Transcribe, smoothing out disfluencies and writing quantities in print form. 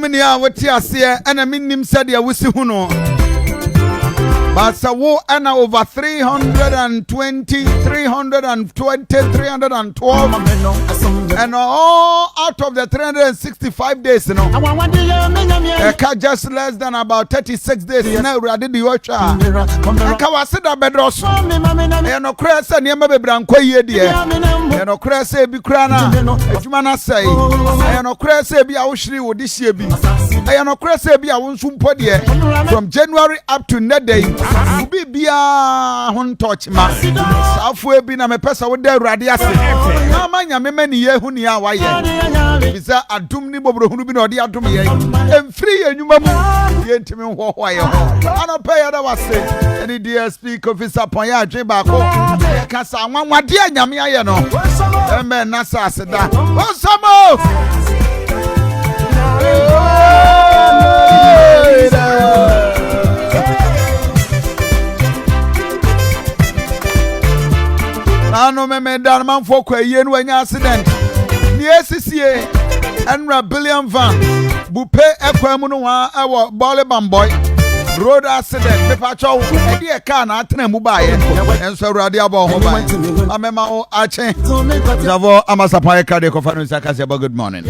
Minimania, what you say, and a minim said, ya wisi huno. But so wo and over 320, 312, and all out of the 365 days, you know. Just less than about 36 days. Now we did the watch. And Kawasida bedros. And no crass and Yama Branco ye dear. And no crass be crana. If you mana say, and no crass be Aushri would this year be. And no crass be I won't soon put here from January up to net day. Be a hun touch ma. Southway been a person with their radiasi. Mamma, many year who near why. Is that a dummy bobro who be no dear to me? And free and you get to me why. I don't pay other was say. Any DSP officer Poya Jibako. Cassa one dear Yamia no. And man Nasa said that. Oh, some no me dan man for kwa ye no anya accident ni ACCA enra billion van bupe ekwa mu no wa ewo bole bamboy road accident me pa cho e de car na atena mu ba ye enso awrade abo ho ba amema o ache javo amasapa e kade ko fa no saka se good morning